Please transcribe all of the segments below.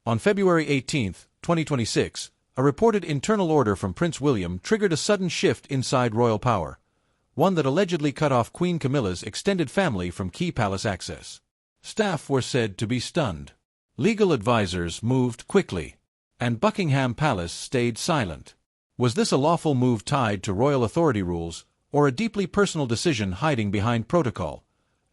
On February 18, 2026, a reported internal order from Prince William triggered a sudden shift inside royal power, one that allegedly cut off Queen Camilla's extended family from key palace access. Staff were said to be stunned. Legal advisors moved quickly, and Buckingham Palace stayed silent. Was this a lawful move tied to royal authority rules, or a deeply personal decision hiding behind protocol?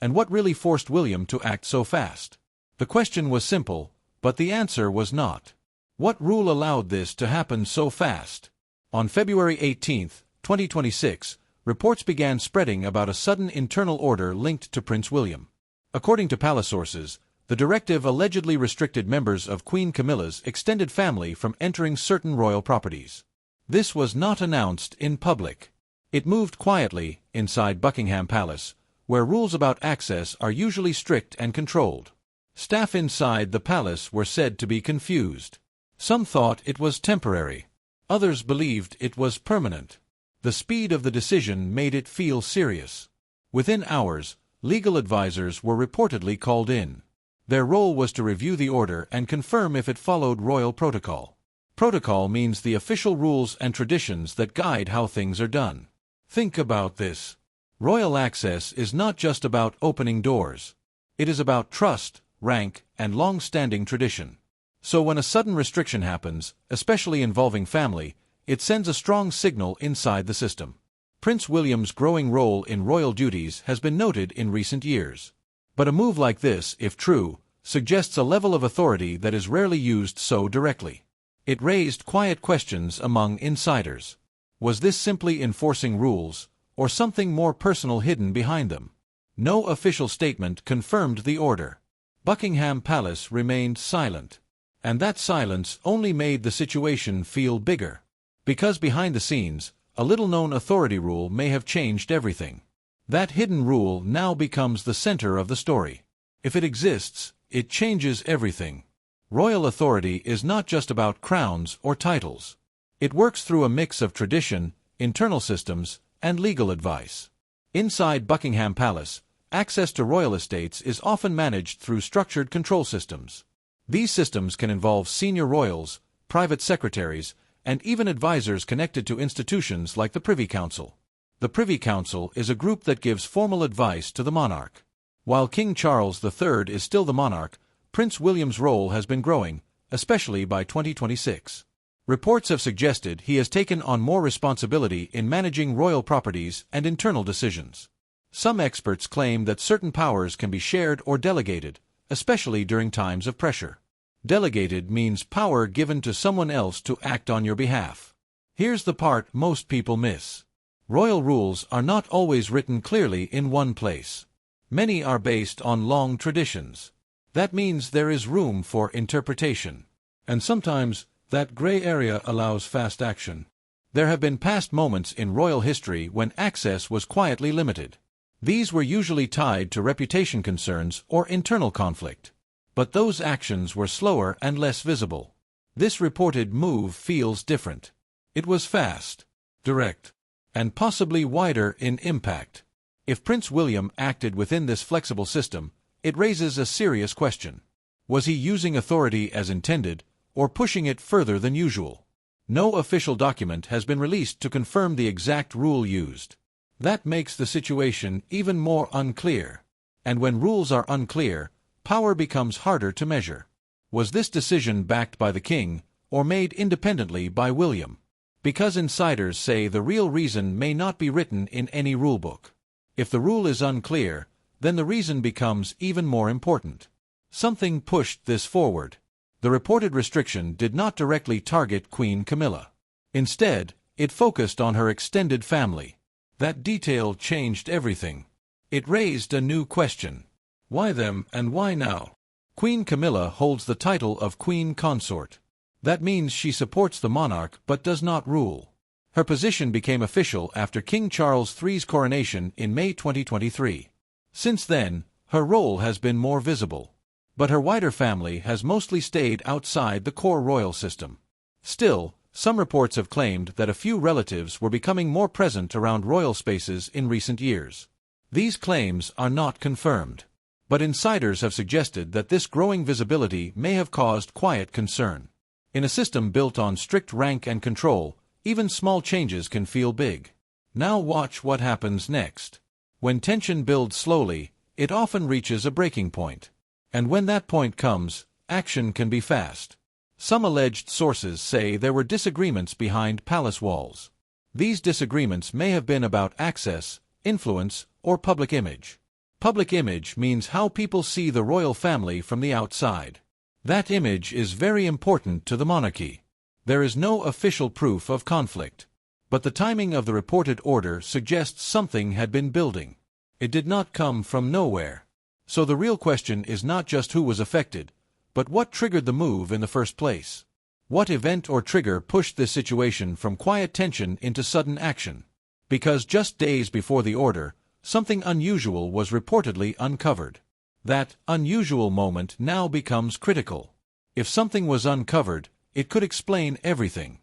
And what really forced William to act so fast? The question was simple, but the answer was not. What rule allowed this to happen so fast? On February 18, 2026, reports began spreading about a sudden internal order linked to Prince William. According to palace sources, the directive allegedly restricted members of Queen Camilla's extended family from entering certain royal properties. This was not announced in public. It moved quietly inside Buckingham Palace, where rules about access are usually strict and controlled. Staff inside the palace were said to be confused. Some thought it was temporary. Others believed it was permanent. The speed of the decision made it feel serious. Within hours, legal advisors were reportedly called in. Their role was to review the order and confirm if it followed royal protocol. Protocol means the official rules and traditions that guide how things are done. Think about this. Royal access is not just about opening doors. It is about trust, rank, and long-standing tradition. So when a sudden restriction happens, especially involving family, it sends a strong signal inside the system. Prince William's growing role in royal duties has been noted in recent years. But a move like this, if true, suggests a level of authority that is rarely used so directly. It raised quiet questions among insiders. Was this simply enforcing rules, or something more personal hidden behind them? No official statement confirmed the order. Buckingham Palace remained silent. And that silence only made the situation feel bigger. Because behind the scenes, a little-known authority rule may have changed everything. That hidden rule now becomes the center of the story. If it exists, it changes everything. Royal authority is not just about crowns or titles. It works through a mix of tradition, internal systems, and legal advice. Inside Buckingham Palace, access to royal estates is often managed through structured control systems. These systems can involve senior royals, private secretaries, and even advisors connected to institutions like the Privy Council. The Privy Council is a group that gives formal advice to the monarch. While King Charles III is still the monarch, Prince William's role has been growing, especially by 2026. Reports have suggested he has taken on more responsibility in managing royal properties and internal decisions. Some experts claim that certain powers can be shared or delegated, especially during times of pressure. Delegated means power given to someone else to act on your behalf. Here's the part most people miss. Royal rules are not always written clearly in one place. Many are based on long traditions. That means there is room for interpretation. And sometimes, that gray area allows fast action. There have been past moments in royal history when access was quietly limited. These were usually tied to reputation concerns or internal conflict. But those actions were slower and less visible. This reported move feels different. It was fast, direct, and possibly wider in impact. If Prince William acted within this flexible system, it raises a serious question. Was he using authority as intended, or pushing it further than usual? No official document has been released to confirm the exact rule used. That makes the situation even more unclear. And when rules are unclear, power becomes harder to measure. Was this decision backed by the king, or made independently by William? Because insiders say the real reason may not be written in any rulebook. If the rule is unclear, then the reason becomes even more important. Something pushed this forward. The reported restriction did not directly target Queen Camilla. Instead, it focused on her extended family. That detail changed everything. It raised a new question. Why them and why now? Queen Camilla holds the title of Queen Consort. That means she supports the monarch but does not rule. Her position became official after King Charles III's coronation in May 2023. Since then, her role has been more visible. But her wider family has mostly stayed outside the core royal system. Still, some reports have claimed that a few relatives were becoming more present around royal spaces in recent years. These claims are not confirmed. But insiders have suggested that this growing visibility may have caused quiet concern. In a system built on strict rank and control, even small changes can feel big. Now watch what happens next. When tension builds slowly, it often reaches a breaking point. And when that point comes, action can be fast. Some alleged sources say there were disagreements behind palace walls. These disagreements may have been about access, influence, or public image. Public image means how people see the royal family from the outside. That image is very important to the monarchy. There is no official proof of conflict. But the timing of the reported order suggests something had been building. It did not come from nowhere. So the real question is not just who was affected, but what triggered the move in the first place. What event or trigger pushed this situation from quiet tension into sudden action? Because just days before the order, something unusual was reportedly uncovered. That unusual moment now becomes critical. If something was uncovered, it could explain everything.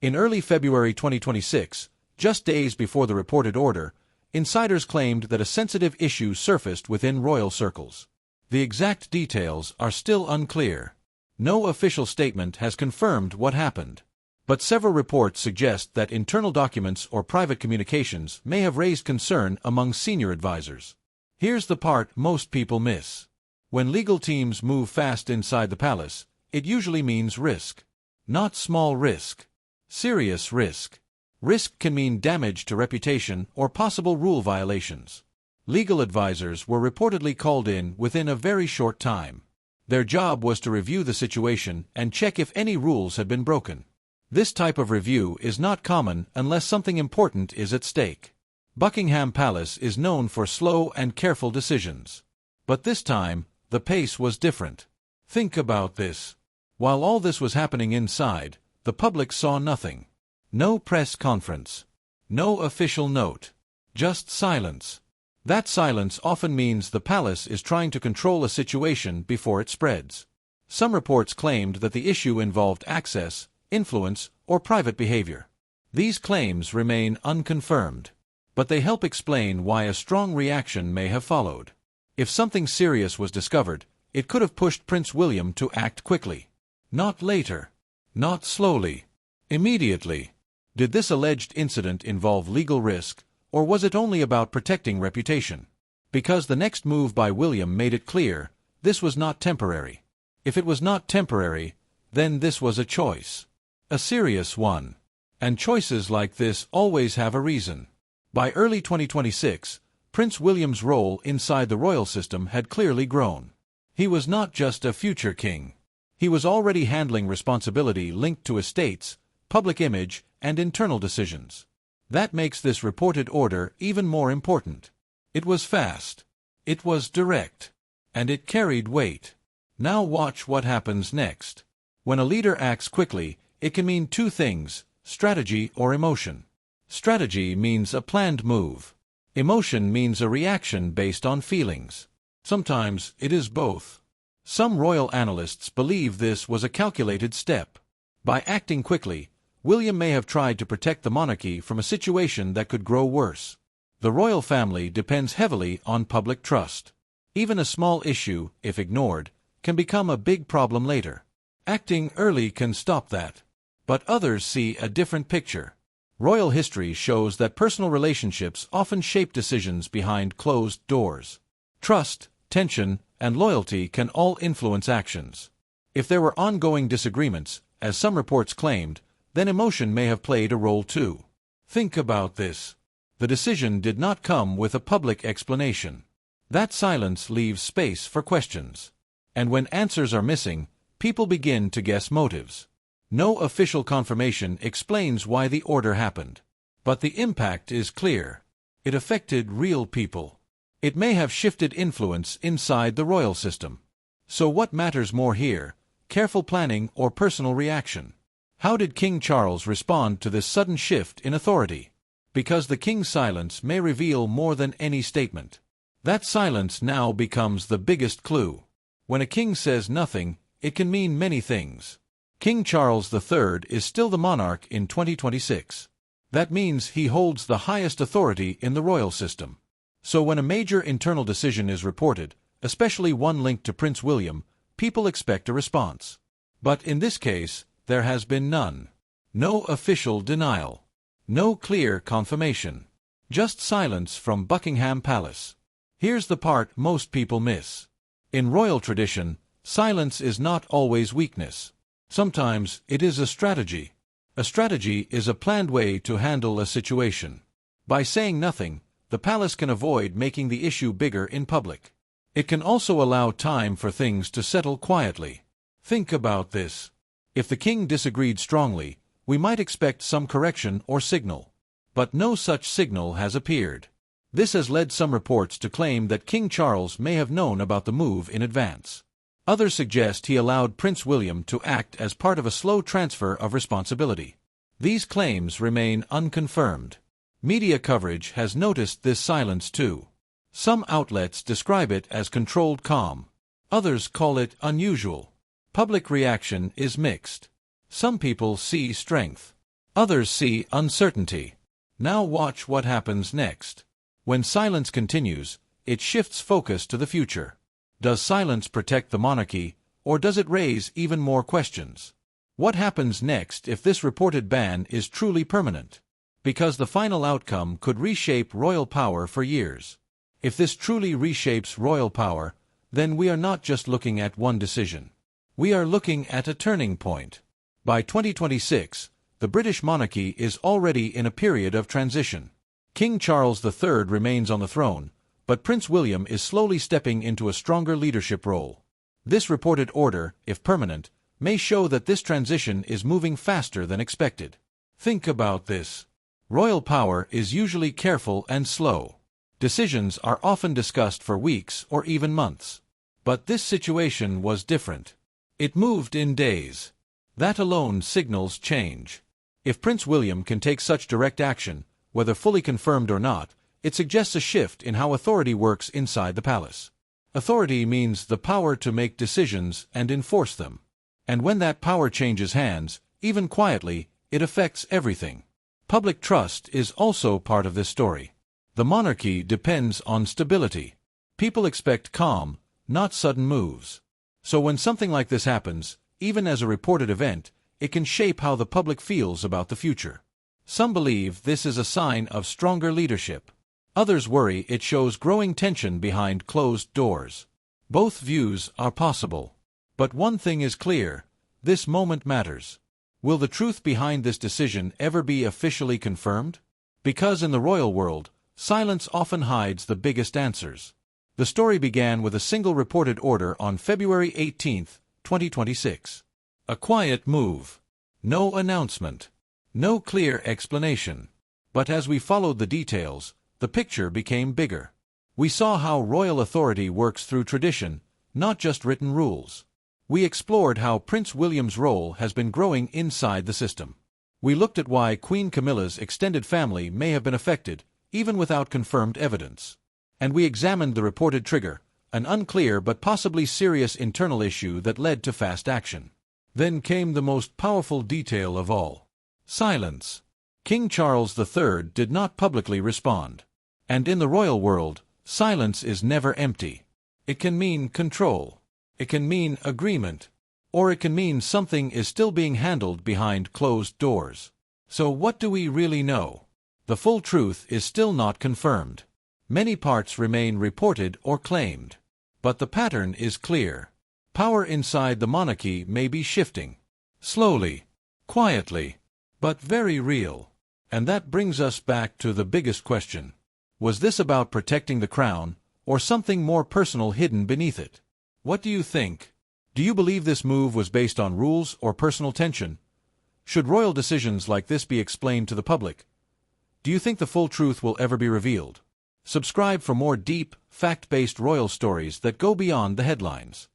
In early February 2026, just days before the reported order, insiders claimed that a sensitive issue surfaced within royal circles. The exact details are still unclear. No official statement has confirmed what happened. But several reports suggest that internal documents or private communications may have raised concern among senior advisors. Here's the part most people miss. When legal teams move fast inside the palace, it usually means risk. Not small risk. Serious risk. Risk can mean damage to reputation or possible rule violations. Legal advisors were reportedly called in within a very short time. Their job was to review the situation and check if any rules had been broken. This type of review is not common unless something important is at stake. Buckingham Palace is known for slow and careful decisions. But this time, the pace was different. Think about this. While all this was happening inside, the public saw nothing. No press conference. No official note. Just silence. That silence often means the palace is trying to control a situation before it spreads. Some reports claimed that the issue involved access, influence, or private behavior. These claims remain unconfirmed, but they help explain why a strong reaction may have followed. If something serious was discovered, it could have pushed Prince William to act quickly. Not later. Not slowly. Immediately. Did this alleged incident involve legal risk, or was it only about protecting reputation? Because the next move by William made it clear, this was not temporary. If it was not temporary, then this was a choice. A serious one. And choices like this always have a reason. By early 2026, Prince William's role inside the royal system had clearly grown. He was not just a future king. He was already handling responsibility linked to estates, public image, and internal decisions. That makes this reported order even more important. It was fast. It was direct. And it carried weight. Now watch what happens next. When a leader acts quickly, it can mean two things: strategy or emotion. Strategy means a planned move. Emotion means a reaction based on feelings. Sometimes it is both. Some royal analysts believe this was a calculated step. By acting quickly, William may have tried to protect the monarchy from a situation that could grow worse. The royal family depends heavily on public trust. Even a small issue, if ignored, can become a big problem later. Acting early can stop that. But others see a different picture. Royal history shows that personal relationships often shape decisions behind closed doors. Trust, tension, and loyalty can all influence actions. If there were ongoing disagreements, as some reports claimed, then emotion may have played a role too. Think about this. The decision did not come with a public explanation. That silence leaves space for questions. And when answers are missing, people begin to guess motives. No official confirmation explains why the order happened. But the impact is clear. It affected real people. It may have shifted influence inside the royal system. So what matters more here, careful planning or personal reaction? How did King Charles respond to this sudden shift in authority? Because the king's silence may reveal more than any statement. That silence now becomes the biggest clue. When a king says nothing, it can mean many things. King Charles III is still the monarch in 2026. That means he holds the highest authority in the royal system. So when a major internal decision is reported, especially one linked to Prince William, people expect a response. But in this case, there has been none. No official denial. No clear confirmation. Just silence from Buckingham Palace. Here's the part most people miss. In royal tradition, silence is not always weakness. Sometimes it is a strategy. A strategy is a planned way to handle a situation. By saying nothing, the palace can avoid making the issue bigger in public. It can also allow time for things to settle quietly. Think about this. If the king disagreed strongly, we might expect some correction or signal. But no such signal has appeared. This has led some reports to claim that King Charles may have known about the move in advance. Others suggest he allowed Prince William to act as part of a slow transfer of responsibility. These claims remain unconfirmed. Media coverage has noticed this silence too. Some outlets describe it as controlled calm. Others call it unusual. Public reaction is mixed. Some people see strength. Others see uncertainty. Now watch what happens next. When silence continues, it shifts focus to the future. Does silence protect the monarchy, or does it raise even more questions? What happens next if this reported ban is truly permanent? Because the final outcome could reshape royal power for years. If this truly reshapes royal power, then we are not just looking at one decision. We are looking at a turning point. By 2026, the British monarchy is already in a period of transition. King Charles III remains on the throne, but Prince William is slowly stepping into a stronger leadership role. This reported order, if permanent, may show that this transition is moving faster than expected. Think about this. Royal power is usually careful and slow. Decisions are often discussed for weeks or even months. But this situation was different. It moved in days. That alone signals change. If Prince William can take such direct action, whether fully confirmed or not, it suggests a shift in how authority works inside the palace. Authority means the power to make decisions and enforce them. And when that power changes hands, even quietly, it affects everything. Public trust is also part of this story. The monarchy depends on stability. People expect calm, not sudden moves. So when something like this happens, even as a reported event, it can shape how the public feels about the future. Some believe this is a sign of stronger leadership. Others worry it shows growing tension behind closed doors. Both views are possible. But one thing is clear: this moment matters. Will the truth behind this decision ever be officially confirmed? Because in the royal world, silence often hides the biggest answers. The story began with a single reported order on February 18, 2026. A quiet move. No announcement. No clear explanation. But as we followed the details, the picture became bigger. We saw how royal authority works through tradition, not just written rules. We explored how Prince William's role has been growing inside the system. We looked at why Queen Camilla's extended family may have been affected, even without confirmed evidence. And we examined the reported trigger, an unclear but possibly serious internal issue that led to fast action. Then came the most powerful detail of all. Silence. King Charles III did not publicly respond. And in the royal world, silence is never empty. It can mean control. It can mean agreement. Or it can mean something is still being handled behind closed doors. So what do we really know? The full truth is still not confirmed. Many parts remain reported or claimed. But the pattern is clear. Power inside the monarchy may be shifting. Slowly. Quietly. But very real. And that brings us back to the biggest question. Was this about protecting the crown, or something more personal hidden beneath it? What do you think? Do you believe this move was based on rules or personal tension? Should royal decisions like this be explained to the public? Do you think the full truth will ever be revealed? Subscribe for more deep, fact-based royal stories that go beyond the headlines.